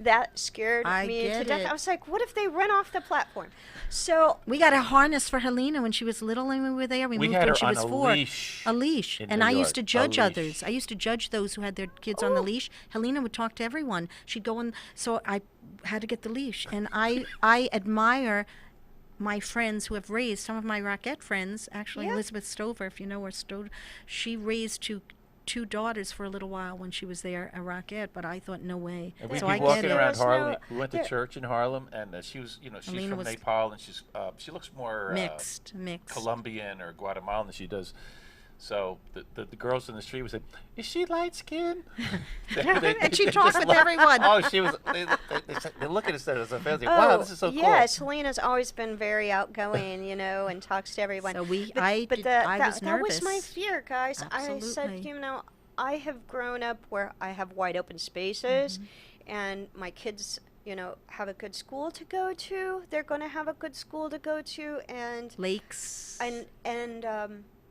S4: That scared
S2: I
S4: me to
S2: get
S4: death.
S2: it.
S4: I was like, what if they run off the platform? So,
S2: We got a harness for Helena when she was little and we were there. We
S5: We
S2: moved
S5: had
S2: when
S5: her
S2: she
S5: on
S2: was
S5: a
S2: 4.
S5: leash
S2: A leash.
S5: in
S2: And
S5: New
S2: I used to
S5: York. A
S2: judge
S5: leash.
S2: others. I used to judge those who had their kids on the leash. Helena would talk to everyone. She'd go on. So I had to get the leash. And I admire my friends who have raised, some of my Rockette friends, actually
S4: Yeah.
S2: Elizabeth Stover, if you know her, she raised two daughters for a little while when she was there at Rockette, but I thought, no way.
S5: And we'd
S2: So
S5: be
S2: I get
S5: walking
S2: it.
S5: around
S4: There's no-
S5: Harlem. We went to
S4: there-
S5: church in Harlem, and she was, she's
S2: Alina
S5: from
S2: was
S5: Nepal, and she looks more
S2: Mixed.
S5: Colombian or Guatemalan than she does. So the girls in the street would say, "Is she light skinned?"
S2: And she talked with everyone.
S5: Oh, she was. They look at us as a family. Wow, this is so cool.
S4: yes, Helena's always been very outgoing, and talks to everyone.
S2: So we-
S4: But,
S2: I
S4: but
S2: did-
S4: that,
S2: I
S4: that,
S2: was
S4: that was my
S2: nervous.
S4: fear, guys. I
S2: Absolutely.
S4: said, I have grown up where I have wide open spaces,
S2: Mm-hmm.
S4: and my kids, have a good school to go to. They're going to have a good school to go to, and
S2: Lakes.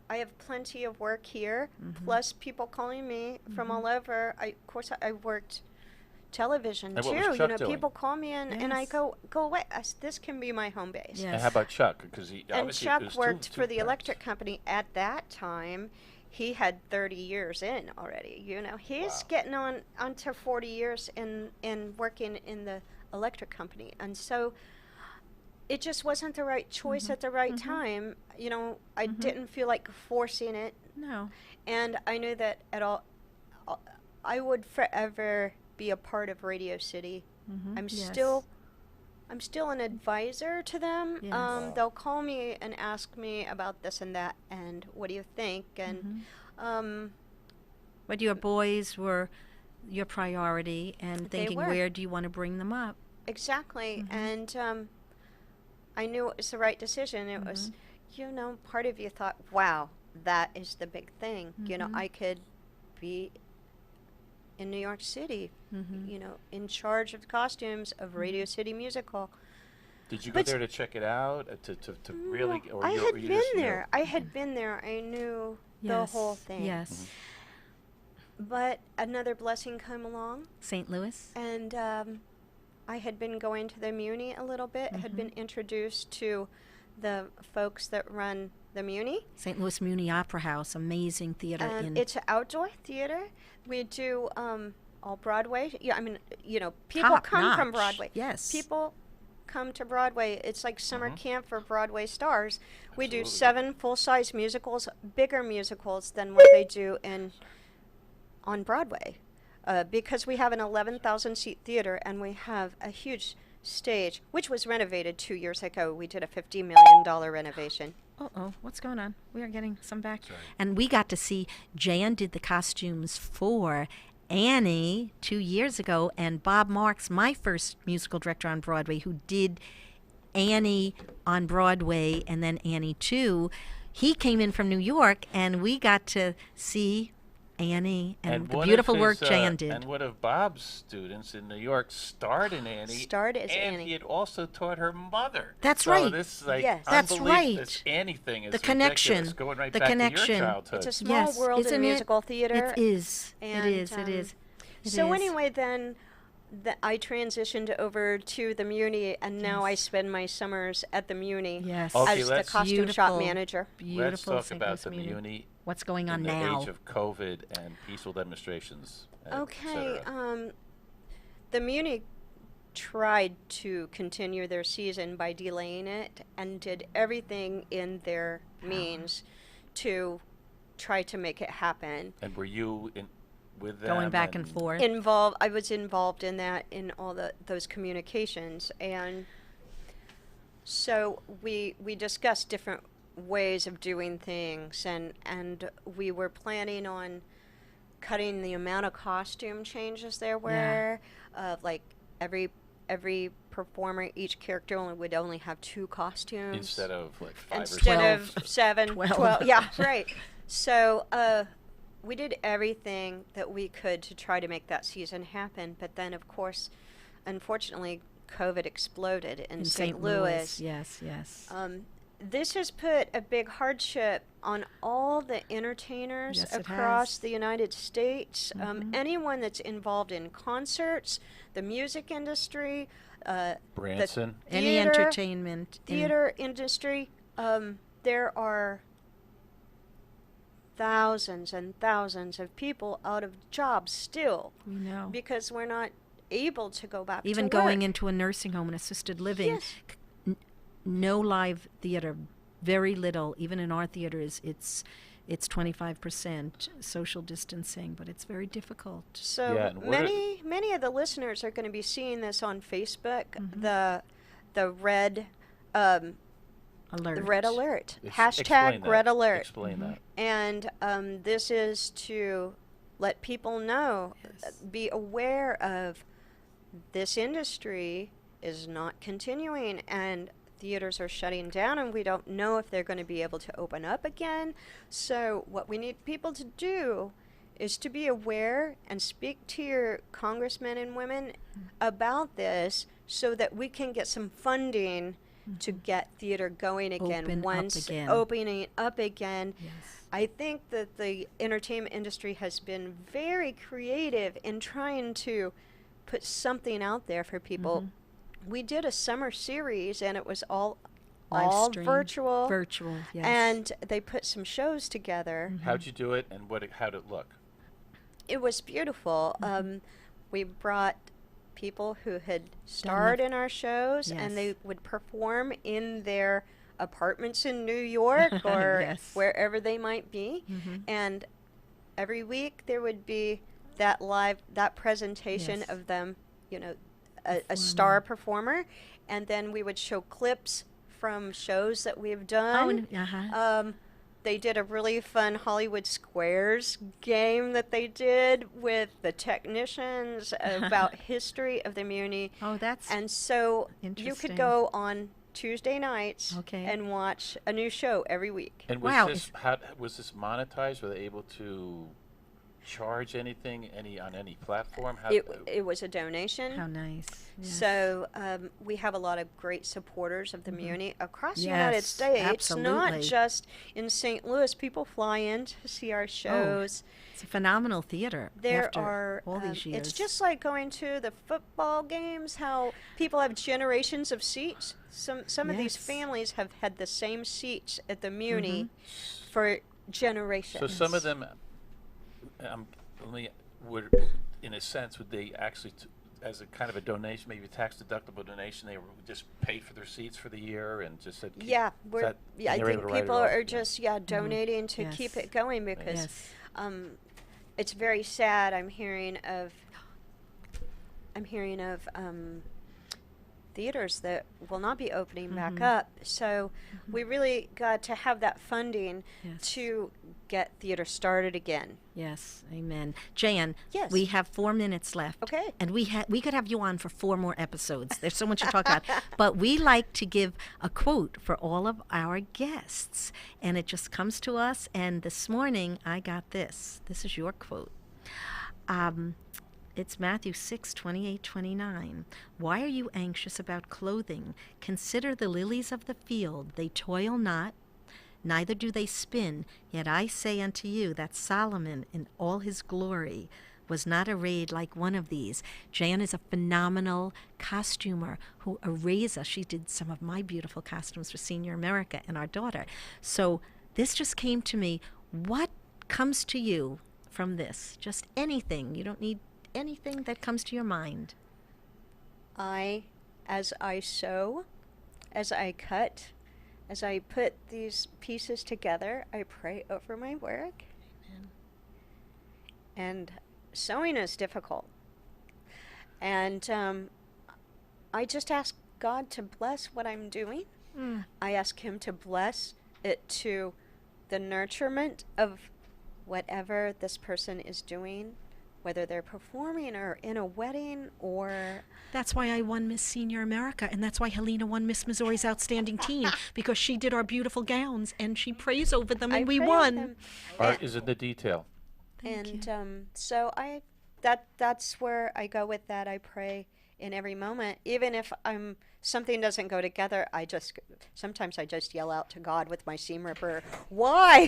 S4: I have plenty of work here,
S2: Mm-hmm.
S4: plus people calling me from all over. Of course, I worked television
S5: And
S4: too.
S5: what was Chuck doing?
S4: People call me and I
S2: Yes.
S4: go away. This can be my home base.
S2: Yes.
S5: And how about Chuck? Because he
S4: And
S5: obviously
S4: Chuck
S5: there's
S4: worked
S5: two
S4: for the
S5: parents.
S4: electric company at that time. He had 30 years in already. He's
S5: Wow.
S4: getting onto 40 years in working in the electric company, and so it just wasn't the right choice at the right time. I didn't feel like forcing it,
S2: No.
S4: and I knew that I would forever be a part of Radio City. I'm
S2: Yes.
S4: still an advisor to them.
S2: Yes. Wow.
S4: They'll call me and ask me about this and that, and what do you think? And
S2: But your boys were your priority, and
S4: They
S2: thinking,
S4: were.
S2: where do you want to bring them up?
S4: exactly, and I knew it was the right decision. It was, part of you thought, wow, that is the big thing. I could be in New York City, in charge of the costumes of Radio City Music Hall.
S5: Did you go
S4: But-
S5: there to check it out? To really? Or
S4: I
S5: you,
S4: had
S5: or you
S4: been
S5: just knew?
S4: there. I had been there. I knew the whole thing.
S2: Yes.
S4: But another blessing came along,
S2: St. Louis.
S4: and I had been going to the Muni a little bit, had been introduced to the folks that run the Muni.
S2: St. Louis Muni Opera House, amazing theater in
S4: It's an outdoor theater. We do all Broadway. Yeah, people
S2: Top
S4: come from
S2: notch.
S4: Broadway.
S2: Yes.
S4: People come to Broadway. It's like summer camp for Broadway stars. We do
S5: Absolutely.
S4: 7 full-size musicals, bigger musicals than what they do on Broadway, because we have an 11,000-seat theater and we have a huge stage, which was renovated 2 years ago. We did a $50 million renovation.
S2: Uh-oh, what's going on? We are getting some back.
S5: That's right.
S2: And we got to see, Jan did the costumes for Annie 2 years ago, and Bob Marks, my first musical director on Broadway, who did Annie on Broadway and then Annie 2, he came in from New York, and we got to see Annie and the
S5: one
S2: beautiful
S5: of
S2: work
S5: his,
S2: Jan did.
S5: And one of Bob's students in New York starred in Annie.
S4: Starred as
S5: and
S4: Annie.
S5: he had also taught her mother.
S2: That's
S5: so
S2: right.
S5: This is like
S4: Yes.
S2: That's
S5: unbelievable.
S2: right.
S5: This Annie thing is
S2: The connection.
S5: ridiculous, going right
S2: The
S5: back
S2: connection.
S5: to your childhood.
S4: It's a small world
S2: isn't
S4: in
S2: it?
S4: musical theater.
S2: It is.
S4: And,
S2: it is. It is. It
S4: so
S2: is.
S4: anyway, then I transitioned over to the Muni, and now I spend my summers at the Muni
S2: Yes.
S5: Okay,
S4: as the
S5: let's-
S4: costume shop
S2: Beautiful.
S4: manager.
S2: Beautiful.
S5: Let's talk
S2: St.
S5: about
S2: Louis
S5: the
S2: Muni.
S5: Muni
S2: What's going on
S5: in the
S2: now?
S5: age of COVID and peaceful demonstrations.
S4: Okay,
S5: etc.
S4: the Muni tried to continue their season by delaying it and did everything in their means to try to make it happen.
S5: And were you with them?
S2: Going back and forth.
S4: I was involved in that, in all those communications, and so we discussed different ways of doing things, and we were planning on cutting the amount of costume changes there were. Like every performer, each character would only have 2 costumes
S5: Instead of like 5 or
S4: instead
S5: 6.
S4: of 7,
S2: 12.
S4: 12. Yeah, right. So we did everything that we could to try to make that season happen. But then, of course, unfortunately, COVID exploded in St. Louis.
S2: Yes, yes.
S4: This has put a big hardship on all the entertainers
S2: Yes, it
S4: across
S2: has.
S4: the United States. Anyone that's involved in concerts, the music industry,
S5: Branson.
S2: Any
S4: theater-
S2: entertainment.
S4: theater industry, there are thousands and thousands of people out of jobs still
S2: We know.
S4: because we're not able to go back
S2: Even
S4: to
S2: going
S4: work.
S2: into a nursing home and assisted living.
S4: Yes.
S2: No live theater, very little. Even in our theaters, it's 25% social distancing, but it's very difficult.
S4: So
S5: Yeah, and what are-
S4: many of the listeners are going to be seeing this on Facebook.
S2: Mm-hmm.
S4: The red
S2: Alert.
S4: the red alert
S5: Explain
S4: hashtag
S5: that.
S4: red alert,
S5: Explain that.
S4: and this is to let people know, be aware of this industry is not continuing, and theaters are shutting down, and we don't know if they're going to be able to open up again. So what we need people to do is to be aware and speak to your congressmen and women about this so that we can get some funding to get theater going again.
S2: Open up
S4: once
S2: again.
S4: opening up again.
S2: Yes.
S4: I think that the entertainment industry has been very creative in trying to put something out there for people. We did a summer series, and it was all
S2: Live stream.
S4: virtual.
S2: Virtual, yes.
S4: And they put some shows together.
S5: How'd you do it, and how'd it look?
S4: It was beautiful. We brought people who had starred in our shows,
S2: Yes.
S4: and they would perform in their apartments in New York or
S2: Yes.
S4: wherever they might be. And every week there would be that presentation
S2: Yes.
S4: of them, a star performer, and then we would show clips from shows that we've done. They did a really fun Hollywood Squares game that they did with the technicians about history of the Muni.
S2: Oh, that's
S4: And so you
S2: interesting.
S4: could go on Tuesday nights
S2: Okay.
S4: and watch a new show every week.
S5: And was
S2: Wow,
S5: this was this monetized? Were they able to charge anything on any platform?
S4: It was a donation.
S2: how nice. Yes.
S4: So we have a lot of great supporters of the Muni across the United
S2: Yes,
S4: States, not
S2: absolutely.
S4: just in St. Louis. People fly in to see our shows.
S2: It's a phenomenal theater.
S4: There
S2: after
S4: are,
S2: all these years.
S4: it's just like going to the football games, how people have generations of seats. Some of these
S2: Yes.
S4: families have had the same seats at the Muni for generations.
S5: So some of them, would, in a sense, would they actually, as a kind of a donation, maybe a tax-deductible donation, they just paid for their seats for the year and just said,
S4: Yeah, I
S5: they're
S4: think
S5: able to write it
S4: people
S5: off,
S4: are
S5: yeah.
S4: just donating to keep
S2: Yes.
S4: it going because
S2: Yes.
S4: it's very sad. I'm hearing of theaters that will not be opening back up. So we really got to have that funding
S2: Yes.
S4: to get theater started again.
S2: Yes, amen. Jan,
S4: Yes.
S2: we have 4 minutes left.
S4: Okay.
S2: And we could have you on for 4 more episodes. There's so much to talk about. But we like to give a quote for all of our guests. And it just comes to us. And this morning I got this. This is your quote. It's Matthew 6:28-29. Why are you anxious about clothing? Consider the lilies of the field. They toil not, neither do they spin. Yet I say unto you that Solomon in all his glory was not arrayed like one of these. Jan is a phenomenal costumer who arrays us. She did some of my beautiful costumes for Senior America and our daughter. So this just came to me. What comes to you from this? Just anything. You don't need anything that comes to your mind.
S4: As I sew, as I cut, as I put these pieces together, I pray over my work.
S2: Amen.
S4: And sewing is difficult. And I just ask God to bless what I'm doing. I ask Him to bless it to the nurturement of whatever this person is doing, whether they're performing or in a wedding or...
S2: That's why I won Miss Senior America, and that's why Helena won Miss Missouri's Outstanding Teen, because she did our beautiful gowns, and she prays over them, and we
S4: pray over
S2: won.
S4: them.
S5: Art is in the detail.
S2: Thank
S4: And so that's where I go with that. I pray in every moment, even if something doesn't go together. Sometimes I just yell out to God with my seam ripper, "Why?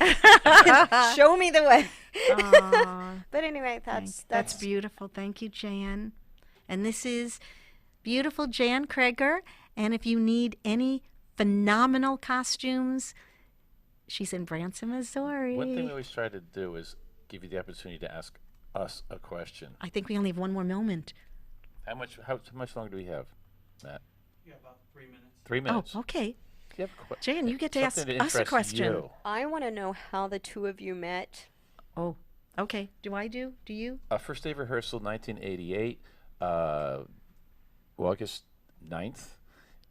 S4: Show me the way."
S2: Aw,
S4: But anyway,
S2: that's beautiful. Thank you, Jan. And this is beautiful Jan Kreger. And if you need any phenomenal costumes, she's in Branson, Missouri.
S5: One thing we always try to do is give you the opportunity to ask us a question.
S2: I think we only have one more moment.
S5: How much longer do we have, Matt?
S1: Yeah, about 3 minutes.
S5: 3 minutes.
S2: Oh, okay.
S5: Do you have a
S2: Jan, you get to ask
S5: something that
S2: us a
S5: interests
S2: question.
S5: you?
S4: I want to know how the two of you met.
S2: Oh, okay. Do you?
S5: First day of rehearsal, 1988, August 9th,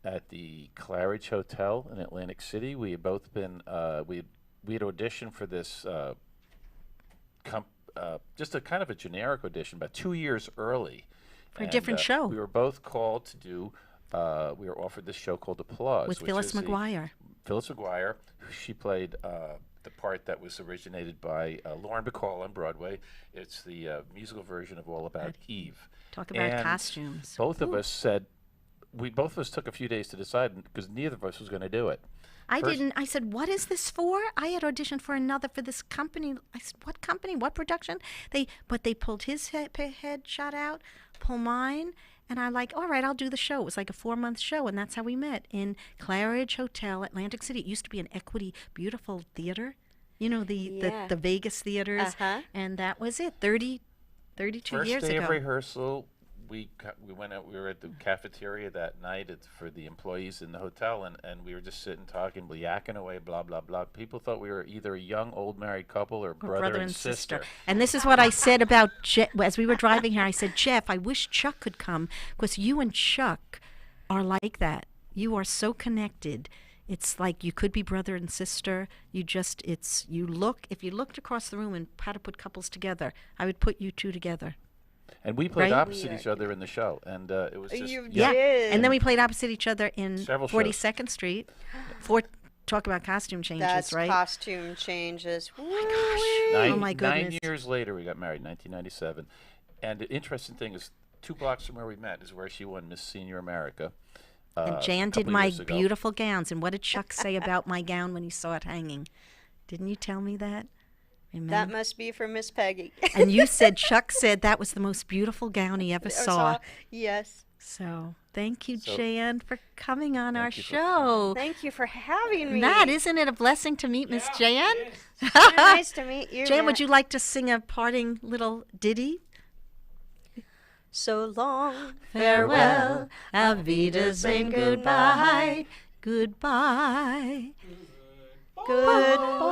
S5: at the Claridge Hotel in Atlantic City. We had both been, we had auditioned for this, just a kind of a generic audition, about 2 years early.
S2: For a different show.
S5: We were both called to do, we were offered this show called Applause.
S2: With
S5: which
S2: Phyllis
S5: is the-
S2: McGuire.
S5: Phyllis McGuire. She played the part that was originated by Lauren Bacall on Broadway. It's the musical version of All About Eve.
S2: Talk about
S5: And
S2: costumes.
S5: Both of us said, both of us took a few days to decide because neither of us was going to do it.
S2: I
S5: First-
S2: didn't. I said, "What is this for?" I had auditioned for this company. I said, "What company? What production?" But they pulled his head shot out, pull mine, and I like, all right, I'll do the show. It was like a 4-month show, and that's how we met in Claridge Hotel, Atlantic City. It used to be an Equity Beautiful Theater, you know,
S4: Yeah.
S2: the Vegas theaters,
S4: Uh-huh.
S2: and that was it. 32
S5: First
S2: years
S5: day
S2: ago.
S5: of rehearsal, we went out. We were at the cafeteria that night for the employees in the hotel, and we were just sitting talking, yakking away, blah blah blah. People thought we were either a young old married couple or brother and sister.
S2: And this is what I said about as we were driving here. I said, "Jeff, I wish Chuck could come because you and Chuck are like that. You are so connected. It's like you could be brother and sister. If you looked across the room and had to put couples together, I would put you two together."
S5: And we played
S2: Right?
S5: opposite each other in the show, and it was just
S4: You
S2: Yeah.
S4: did.
S2: And then we played opposite each other in
S5: Several
S2: 42nd Street. Talk about costume changes,
S4: That's
S2: right?
S4: costume changes. Oh my
S2: gosh. Oh my
S5: 9
S2: goodness.
S5: years later, we got married, 1997. And the interesting thing is, 2 blocks from where we met is where she won Miss Senior America.
S2: And
S5: a
S2: Jan did
S5: couple
S2: my
S5: years ago.
S2: beautiful gowns. And what did Chuck say about my gown when he saw it hanging? Didn't you tell me that?
S4: That
S2: Remember?
S4: must be for Miss Peggy.
S2: And you said Chuck said that was the most beautiful gown he ever saw.
S4: Yes.
S2: So thank you,
S5: So-
S2: Jan, for coming on our
S5: you for
S2: show.
S4: Thank you for having me.
S2: Matt, isn't it a blessing to meet Miss Jan?
S4: So nice to meet you.
S2: Jan, would
S4: Matt.
S2: you like to sing a parting little ditty?
S4: So long,
S2: Farewell, auf Wiedersehen, goodbye, goodbye.
S4: goodbye.